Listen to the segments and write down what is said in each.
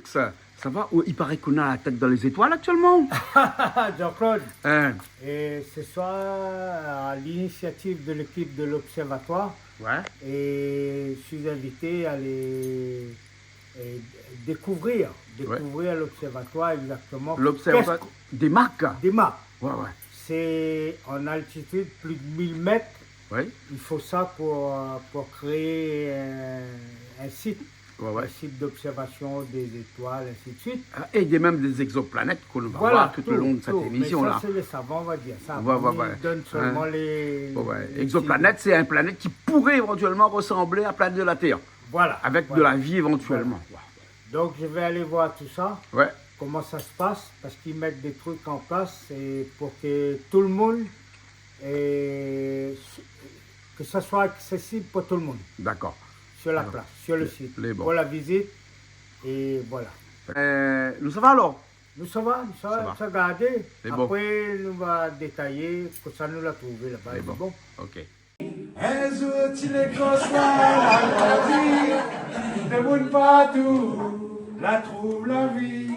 ça va? Il paraît qu'on a la tête dans les étoiles actuellement. Jean-Claude, Hein? et ce soir, à l'initiative de l'équipe de l'Observatoire, Ouais. et je suis invité à aller découvrir l'Observatoire exactement. L'observatoire des marques. Des marques. Ouais, ouais. C'est en altitude plus de 1000 mètres. Oui. Il faut ça pour créer un site. Ouais, ouais. Un site d'observation des étoiles, ainsi de suite. Et il y a même des exoplanètes qu'on va Voilà, voir tout le long de cette émission mais là. ça, c'est les savants, on va dire. Ça, Ouais, ouais, ils ouais. donnent seulement Hein? les... Ouais. les Exoplanète, c'est un planète qui pourrait éventuellement ressembler à la planète de la Terre. Voilà. Avec de la vie éventuellement. Donc, je vais aller voir tout ça. Ouais. Comment ça se passe, parce qu'ils mettent des trucs en place et pour que tout le monde, que ça soit accessible pour tout le monde, D'accord. sur la place, sur le site, les bons. pour la visite, et voilà. Nous ça va alors? Ça va regarder. C'est bon. Après, nous va détailler, que ça nous l'a trouvé là-bas. C'est bon. Bon. Ok. Un jour, tu les grosses la grandit, de monde partout, la trouve la vie.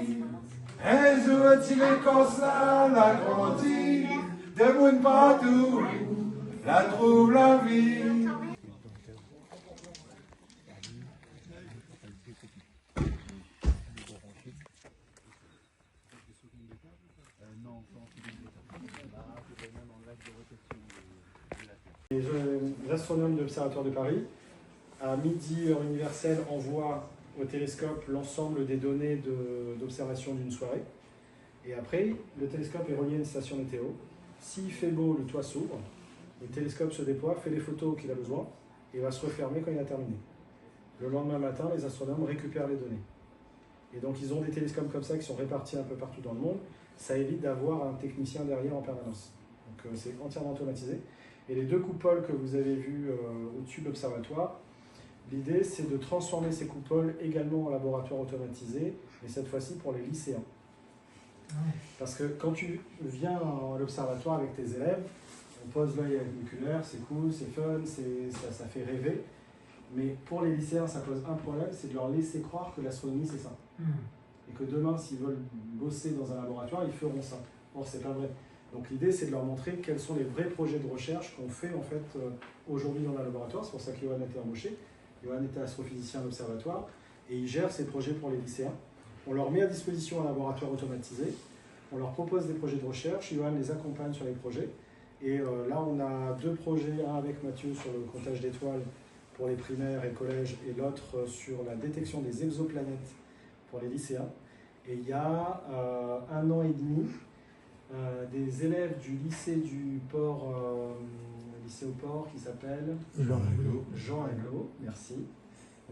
Un jour, tu les grosses la grandit, de monde partout, la trouve la vie. Les astronomes de l'Observatoire de Paris, à midi, heure universelle, envoient au télescope l'ensemble des données d'observation d'une soirée. Et après, le télescope est relié à une station météo. S'il fait beau, le toit s'ouvre, le télescope se déploie, fait les photos qu'il a besoin et va se refermer quand il a terminé. Le lendemain matin, les astronomes récupèrent les données. Et donc, ils ont des télescopes comme ça qui sont répartis un peu partout dans le monde. Ça évite d'avoir un technicien derrière en permanence. Donc, c'est entièrement automatisé. Et les deux coupoles que vous avez vues au-dessus de l'observatoire, l'idée c'est de transformer ces coupoles également en laboratoire automatisé, mais cette fois-ci pour les lycéens. Parce que quand tu viens à l'observatoire avec tes élèves, on pose l'œil oculaire, c'est cool, c'est fun, ça fait rêver. Mais pour les lycéens, ça pose un problème, c'est de leur laisser croire que l'astronomie c'est ça. Et que demain, s'ils veulent bosser dans un laboratoire, ils feront ça. Or, c'est pas vrai. Donc l'idée, c'est de leur montrer quels sont les vrais projets de recherche qu'on fait en fait aujourd'hui dans le laboratoire. C'est pour ça qu'Yoann a été embauché. Yoann était astrophysicien à l'observatoire et il gère ces projets pour les lycéens. On leur met à disposition un laboratoire automatisé. On leur propose des projets de recherche. Yoann les accompagne sur les projets. Et là, on a deux projets, un avec Mathieu sur le comptage d'étoiles pour les primaires et collèges et l'autre sur la détection des exoplanètes pour les lycéens. Et il y a 1 an et demi, des élèves du lycée du port, lycée au port qui s'appelle Jean Aglo, merci.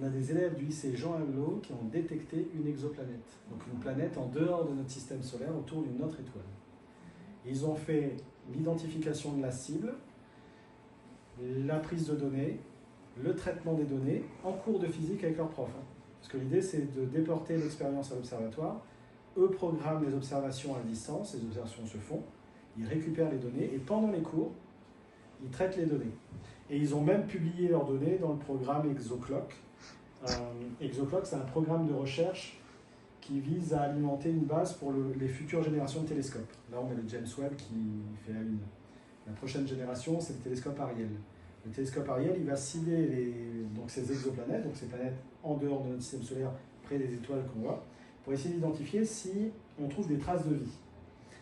On a des élèves du lycée Jean Aglo qui ont détecté une exoplanète, donc une planète en dehors de notre système solaire autour d'une autre étoile. Ils ont fait l'identification de la cible, la prise de données, le traitement des données en cours de physique avec leurs profs. Parce que l'idée c'est de déporter l'expérience à l'observatoire. Eux programment les observations à distance, les observations se font, ils récupèrent les données et pendant les cours, ils traitent les données. Et ils ont même publié leurs données dans le programme ExoClock. ExoClock, c'est un programme de recherche qui vise à alimenter une base pour les futures générations de télescopes. Là, on a le James Webb qui fait la une. La prochaine génération, c'est le télescope Ariel. Le télescope Ariel, il va cibler donc ces exoplanètes, donc ces planètes en dehors de notre système solaire, près des étoiles qu'on voit, pour essayer d'identifier si on trouve des traces de vie.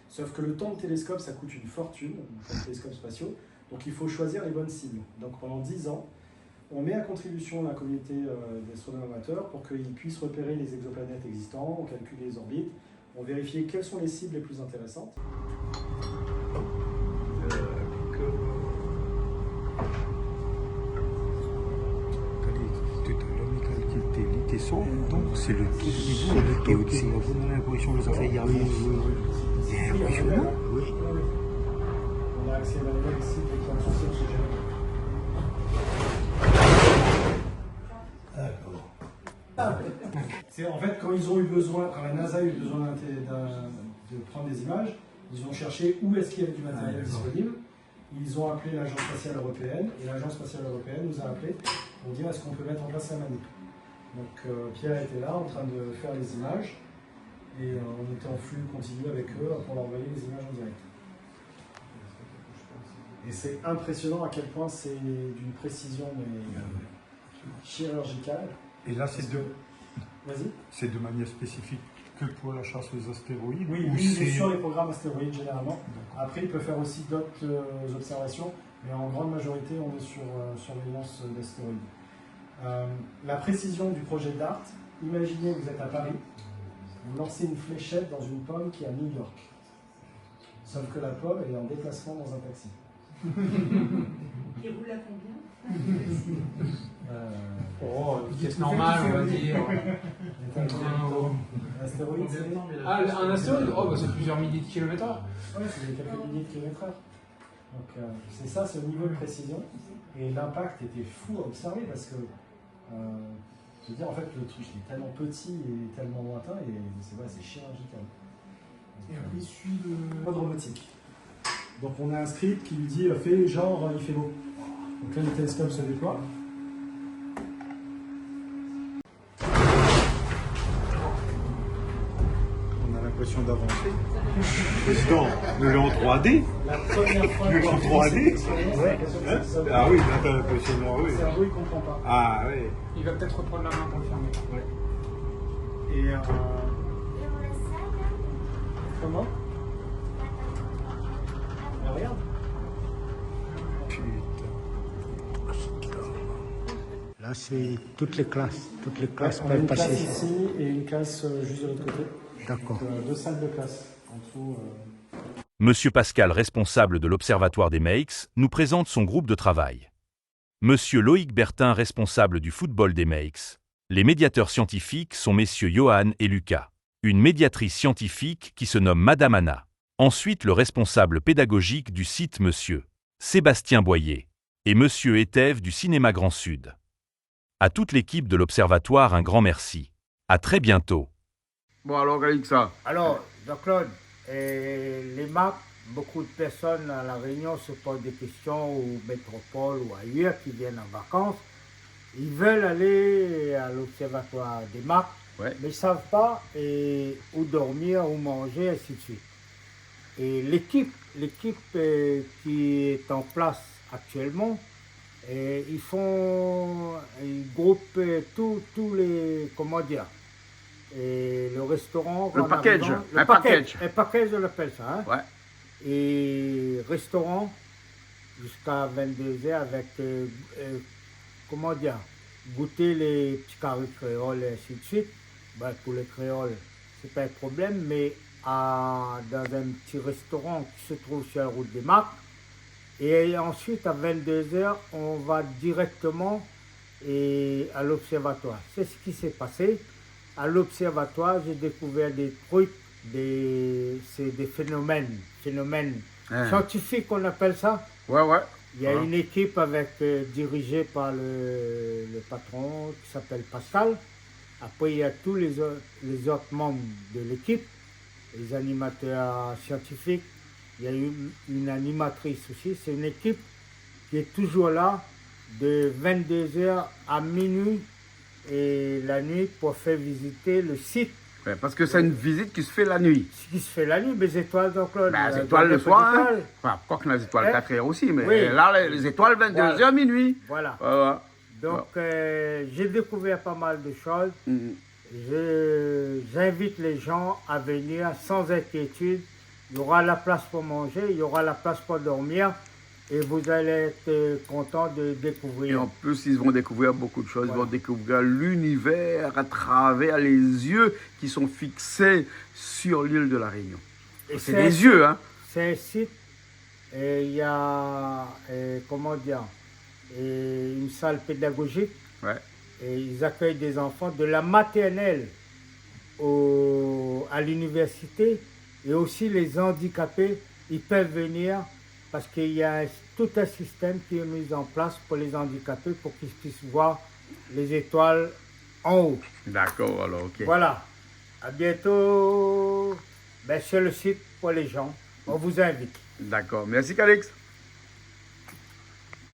Sauf que le temps de télescope, ça coûte une fortune, les télescopes spatiaux, donc il faut choisir les bonnes cibles. Donc pendant 10 ans, on met à contribution la communauté d'astronomes amateurs pour qu'ils puissent repérer les exoplanètes existants, on calcule les orbites, on vérifie quelles sont les cibles les plus intéressantes. Donc c'est le tout niveau qui est au-dessus. Vous avez l'impression que ça fait hier. C'est impressionnant. Oui. On a accès à la nouvelle cible qui est en source oxygène. C'est en fait quand ils ont eu besoin, quand la NASA a eu besoin de prendre des images, ils ont cherché où est-ce qu'il y avait du matériel disponible. Ils ont appelé l'Agence spatiale européenne et l'Agence spatiale européenne nous a appelé pour dire est-ce qu'on peut mettre en place la manip. Donc Pierre était là en train de faire les images et on était en flux continu avec eux pour leur envoyer les images en direct. Et c'est impressionnant à quel point c'est d'une précision mais, chirurgicale. Et là, c'est Vas-y. de manière spécifique que pour la chasse aux astéroïdes? Oui, ou lui, il est c'est- sur les programmes astéroïdes généralement. Après, il peut faire aussi d'autres observations, mais en grande majorité, on est sur surveillance d'astéroïdes. La précision du projet DART, imaginez que vous êtes à Paris, vous lancez une fléchette dans une pomme qui est à New York. Sauf que la pomme, elle est en déplacement dans un taxi. Il roule à combien? Oh, vitesse normale, on va dire. L'astéroïde, c'est Ah, un astéroïde, oh, bah, c'est plusieurs milliers de kilomètres/heure. ouais, c'est quelques milliers de kilomètres heure. Donc c'est ça, ce niveau de précision. Et l'impact était fou à observer parce que, je veux dire, en fait, le truc il est tellement petit et tellement lointain et c'est chirurgical. Et après, il suit le. Pas de robotique. Donc on a un script qui lui dit fais genre il fait beau. Donc là le télescope se déploie. On a l'impression d'avancer. Président, nous l'avons en 3D. La première fois Le qu'on en 3D. ouais. Ah oui, là, t'as l'impression de oui. Le cerveau il comprend pas. Ah oui. Il va peut-être reprendre la main pour le fermer. Et comment regarde. Là, c'est toutes les classes. Toutes les classes On a une peuvent classe passer. ici et une classe juste de l'autre côté. D'accord. Donc, 2 salles de classe. En dessous. Monsieur Pascal, responsable de l'Observatoire des Meix, nous présente son groupe de travail. Monsieur Loïc Bertin, responsable du football des Meix. Les médiateurs scientifiques sont messieurs Johan et Lucas. Une médiatrice scientifique qui se nomme Madame Anna. Ensuite, le responsable pédagogique du site Monsieur Sébastien Boyer. Et Monsieur Etève du Cinéma Grand Sud. À toute l'équipe de l'Observatoire, un grand merci. À très bientôt. Bon, alors, Alix, ça. Alors, Jean-Claude, les maps, beaucoup de personnes à La Réunion se posent des questions, ou métropole ou ailleurs, qui viennent en vacances. Ils veulent aller à l'observatoire des maps, Ouais. mais ils ne savent pas où dormir, où manger, ainsi de suite. Et l'équipe qui est en place actuellement, ils groupent tous les, comment dire, et le restaurant. Le en package, arrivant- un package. Un package, on appelle ça. Hein? Ouais. Et restaurant jusqu'à 22h avec, comment dire, goûter les petits carrés créoles et ainsi de suite. Ben, pour les créoles, c'est pas un problème, mais dans un petit restaurant qui se trouve sur la route des Marques. Et ensuite, à 22h, on va directement à l'observatoire. C'est ce qui s'est passé. À l'observatoire, j'ai découvert des trucs, c'est des phénomènes Hein. scientifiques, on appelle ça. Ouais, ouais. Il y a Ah. une équipe dirigée par le patron qui s'appelle Pascal. Après, il y a tous les autres membres de l'équipe, les animateurs scientifiques. Il y a une animatrice aussi. C'est une équipe qui est toujours là de 22h à minuit et la nuit pour faire visiter le site. Ouais, parce que c'est une visite qui se fait la nuit. Ce qui se fait la nuit, les étoiles, donc là. Ben, les étoiles le soir, hein. Enfin, quoi que les étoiles Hein? 4 heures aussi, mais Oui. là, les étoiles 22h Voilà. minuit. Voilà. Ouais, ouais. Donc, j'ai découvert pas mal de choses. Mhm. J'invite les gens à venir sans inquiétude. Il y aura la place pour manger, il y aura la place pour dormir et vous allez être content de Et découvrir. en plus, ils vont découvrir beaucoup de choses. Ils Voilà. vont découvrir l'univers à travers les yeux qui sont fixés sur l'île de la Réunion. Et C'est des yeux, hein. C'est un site, et il y a, comment dire, une salle pédagogique. Ouais. Et ils accueillent des enfants de la maternelle à l'université et aussi les handicapés, ils peuvent venir parce qu'il y a tout un système qui est mis en place pour les handicapés pour qu'ils puissent voir les étoiles en haut. D'accord, alors, ok. Voilà. À bientôt sur le site pour les gens. On vous invite. D'accord. Merci, Calix.